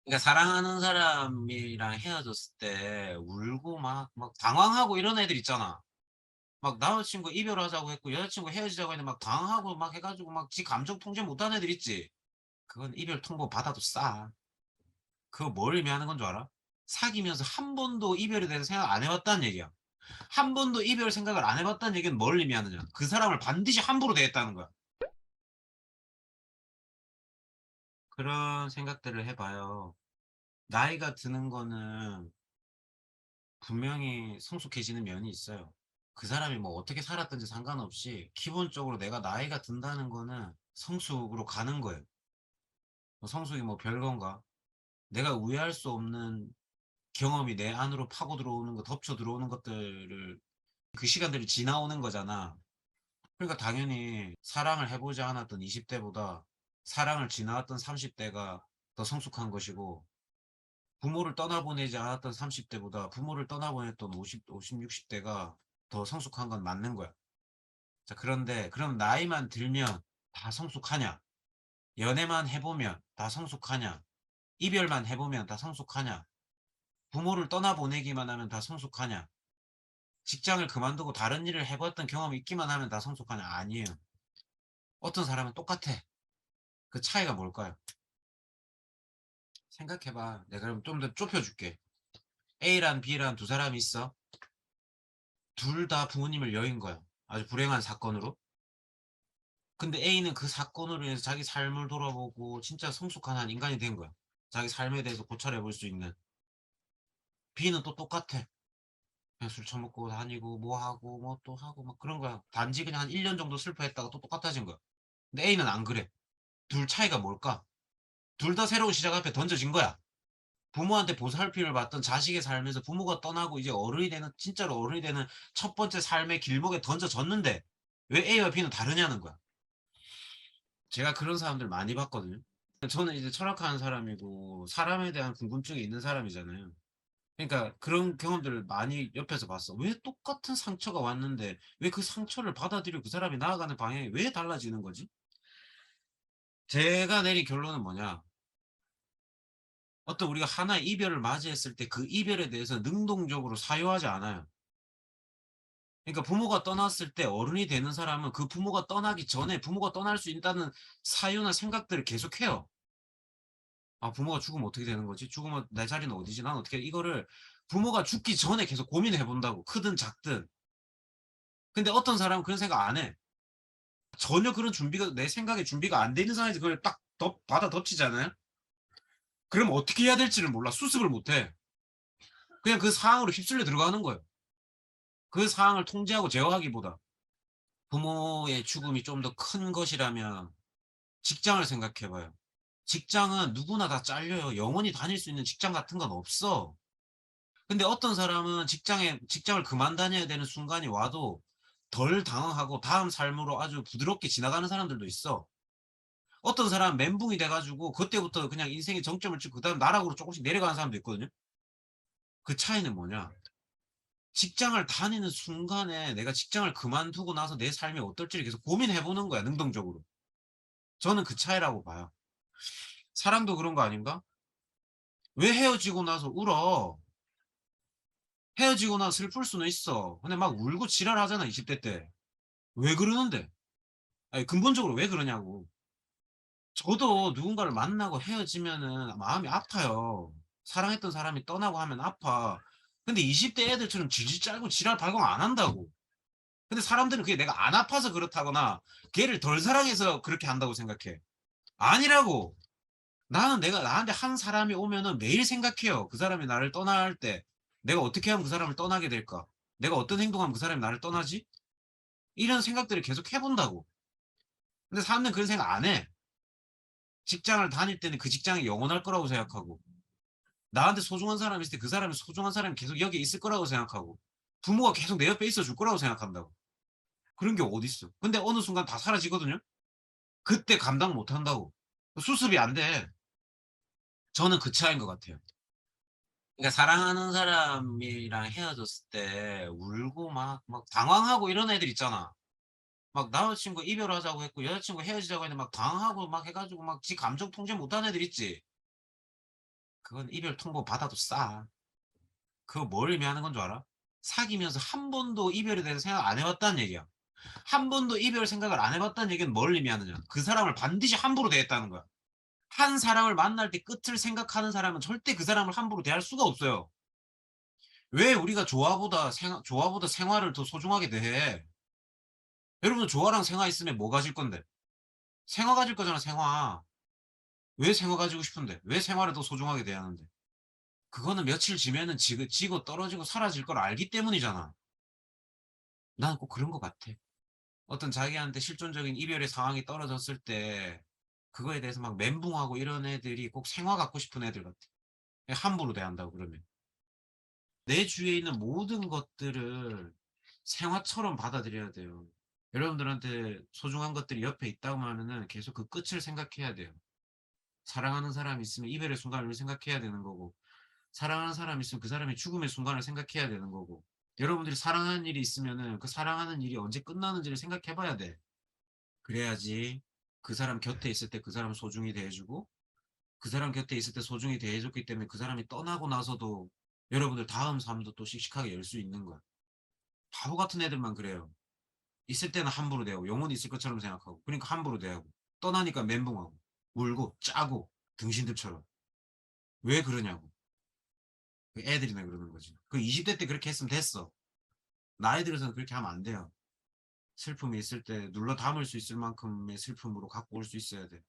그러니까 사랑하는 사람이랑 헤어졌을 때 울고 막 당황하고 이런 애들 있잖아. 막 남자친구 이별하자고 했고 여자친구 헤어지자고 했는데 막 당황하고 막 해 가지고 막 지 감정 통제 못하는 애들 있지. 그건 이별 통보 받아도 싸. 그거 뭘 의미하는 건 줄 알아? 사귀면서 한 번도 이별에 대해서 생각 안 해 봤다는 얘기야. 한 번도 이별 생각을 안 해 봤다는 얘기는 뭘 의미하느냐. 그 사람을 반드시 함부로 대했다는 거야. 그런 생각들을 해 봐요. 나이가 드는 거는 분명히 성숙해지는 면이 있어요. 그 사람이 뭐 어떻게 살았든지 상관없이 기본적으로 내가 나이가 든다는 거는 성숙으로 가는 거예요. 뭐 성숙이 뭐 별건가? 내가 우회할 수 없는 경험이 내 안으로 파고 들어오는 거 덮쳐 들어오는 것들을 그 시간들이 지나오는 거잖아. 그러니까 당연히 사랑을 해 보지 않았던 20 대보다 사랑을 지나왔던 30 대가 더 성숙한 것이고, 부모를 떠나보내지 않았던 30 대보다 부모를 떠나보냈던 60 대가 더 성숙한 건 맞는 거야. 자, 그런데 그럼 나이만 들면 다 성숙하냐? 연애만 해 보면 다 성숙하냐? 이별만 해 보면 다 성숙하냐? 부모를 떠나보내기만 하면 다 성숙하냐? 직장을 그만두고 다른 일을 해 봤던 경험이 있기만 하면 다 성숙하냐? 아니에요. 어떤 사람은 똑같아. 그 차이가 뭘까요? 생각해 봐. 내가 그럼 좀 더 좁혀 줄게. A랑 B랑 두 사람이 있어. 둘 다 부모님을 여인 거야, 아주 불행한 사건으로. 근데 A는 그 사건으로 인해서 자기 삶을 돌아보고 진짜 성숙한 한 인간이 된 거야. 자기 삶에 대해서 고찰해 볼 수 있는. B는 또 똑같아. 그냥 술 처먹고 다니고 뭐 하고 뭐 또 하고 막 그런 거야. 단지 그냥 한 1년 정도 슬퍼했다가 또 똑같아진 거야. 근데 A는 안 그래. 둘 차이가 뭘까? 둘 다 새로운 시작 앞에 던져진 거야. 부모한테 보살핌을 받던 자식의 삶에서 부모가 떠나고 이제 어른이 되는, 진짜로 어른이 되는 첫 번째 삶의 길목에 던져졌는데 왜 A와 B는 다르냐는 거야. 제가 그런 사람들 많이 봤거든요. 저는 이제 철학하는 사람이고 사람에 대한 궁금증이 있는 사람이잖아요. 그러니까 그런 경험들을 많이 옆에서 봤어. 왜 똑같은 상처가 왔는데 왜 그 상처를 받아들이고 그 사람이 나아가는 방향이 왜 달라지는 거지? 제가 내린 결론은 뭐냐. 어떤 우리가 하나의 이별을 맞이했을 때 그 이별에 대해서 능동적으로 사유하지 않아요. 그러니까 부모가 떠났을 때 어른이 되는 사람은 그 부모가 떠나기 전에 부모가 떠날 수 있다는 사유나 생각들을 계속해요. '아 부모가 죽으면 어떻게 되는 거지? 죽으면 내 자리는 어디지? 난 어떻게' 이거를 부모가 죽기 전에 계속 고민해 본다고, 크든 작든. 근데 어떤 사람은 그런 생각 안 해. 전혀 그런 준비가, 내 생각에 준비가 안 돼 있는 상황에서 그걸 딱 받아 덮치잖아요. 그러면 어떻게 해야 될지를 몰라. 수습을 못 해. 그냥 그 상황으로 휩쓸려 들어가는 거예요. 그 상황을 통제하고 제어하기보다. 부모의 죽음이 좀 더 큰 것이라면 직장을 생각해 봐요. 직장은 누구나 다 잘려요. 영원히 다닐 수 있는 직장 같은 건 없어. 근데 어떤 사람은 직장을 그만 다녀야 되는 순간이 와도 덜 당황하고 다음 삶으로 아주 부드럽게 지나가는 사람들도 있어. 어떤 사람은 멘붕이 돼 가지고 그때부터 그냥 인생의 정점을 찍고 그다음 나락으로 쪼끔씩 내려가는 사람도 있거든요. 그 차이는 뭐냐? 직장을 다니는 순간에 내가 직장을 그만두고 나서 내 삶이 어떨지를 계속 고민해 보는 거야, 능동적으로. 저는 그 차이라고 봐요. 사랑도 그런 거 아닌가? 왜 헤어지고 나서 울어? 헤어지고 나서 슬플 수는 있어. 근데 막 울고 지랄하잖아, 20대 때. 왜 그러는데? 아니 근본적으로 왜 그러냐고. 저도 누군가를 만나고 헤어지면은 마음이 아파요. 사랑했던 사람이 떠나고 하면 아파. 근데 20대 애들처럼 질질 짜고 지랄 발광 안 한다고. 근데 사람들은 그게 내가 안 아파서 그렇다거나 걔를 덜 사랑해서 그렇게 한다고 생각해. 아니라고. 나는 내가 나한테 한 사람이 오면은 매일 생각해요. 그 사람이 나를 떠날 때 내가 어떻게 하면 그 사람을 떠나게 될까? 내가 어떤 행동하면 그 사람이 나를 떠나지? 이런 생각들을 계속 해 본다고. 근데 사람들은 그런 생각 안 해. 직장을 다닐 때는 그 직장이 영원할 거라고 생각하고, 나한테 소중한 사람이 있을 때 그 사람이 소중한 사람이 계속 여기에 있을 거라고 생각하고, 부모가 계속 내 옆에 있어 줄 거라고 생각한다고. 그런 게 어딨어. 근데 어느 순간 다 사라지거든요. 그때 감당 못 한다고. 수습이 안 돼. 저는 그 차이인 것 같아요. 그러니까 사랑하는 사람이랑 헤어졌을 때 울고 막 당황하고 이런 애들 있잖아. 막 남자친구 이별하자고 했고 여자친구 헤어지자고 했는데 막 당황하고 막 해 가지고 막 지 감정 통제 못하는 애들 있지. 그건 이별 통보 받아도 싸. 그거 뭘 의미하는 건 줄 알아? 사귀면서 한 번도 이별에 대해서 생각 안 해 봤다는 얘기야. 한 번도 이별 생각을 안 해 봤다는 얘기는 뭘 의미하느냐. 그 사람을 반드시 함부로 대했다는 거야. 한 사람을 만날 때 끝을 생각하는 사람은 절대 그 사람을 함부로 대할 수가 없어요. 왜 우리가 조화보다 생활을 더 소중하게 대해? 여러분 조화랑 생화 있으면 뭐 가질 건데? 생화 가질 거잖아, 생화. 왜 생화 가지고 싶은데? 왜 생활을 더 소중하게 대하는데? 그거는 며칠 지면은 지고 떨어지고 사라질 걸 알기 때문이잖아. 나는 꼭 그런 것 같아. 어떤 자기한테 실존적인 이별의 상황이 떨어졌을 때 그거에 대해서 막 멘붕하고 이런 애들이 꼭 생화 갖고 싶은 애들 같아. 함부로 대한다고 그러면. 내 주위에 있는 모든 것들을 생화처럼 받아들여야 돼요. 여러분들한테 소중한 것들이 옆에 있다고 하면은 계속 그 끝을 생각해야 돼요. 사랑하는 사람이 있으면 이별의 순간을 생각해야 되는 거고, 사랑하는 사람이 있으면 그 사람의 죽음의 순간을 생각해야 되는 거고, 여러분들이 사랑하는 일이 있으면은 그 사랑하는 일이 언제 끝나는지를 생각해 봐야 돼. 그래야지 그 사람 곁에 있을 때 그 사람을 소중히 대해 주고, 그 사람 곁에 있을 때 소중히 대해 줬기 때문에 그 사람이 떠나고 나서도 여러분들 다음 삶도 또 씩씩하게 열 수 있는 거야. 바보 같은 애들만 그래요. 있을 때는 함부로 대하고 영원히 있을 것처럼 생각하고 그러니까 함부로 대하고 떠나니까 멘붕하고 울고 짜고 등신들처럼. 왜 그러냐고. 그 애들이나 그러는 거지. 그 20대 때 그렇게 했으면 됐어. 나이 들어서는 그렇게 하면 안 돼요. 슬픔이 있을 때 눌러 담을 수 있을 만큼의 슬픔으로 갖고 올 수 있어야 돼.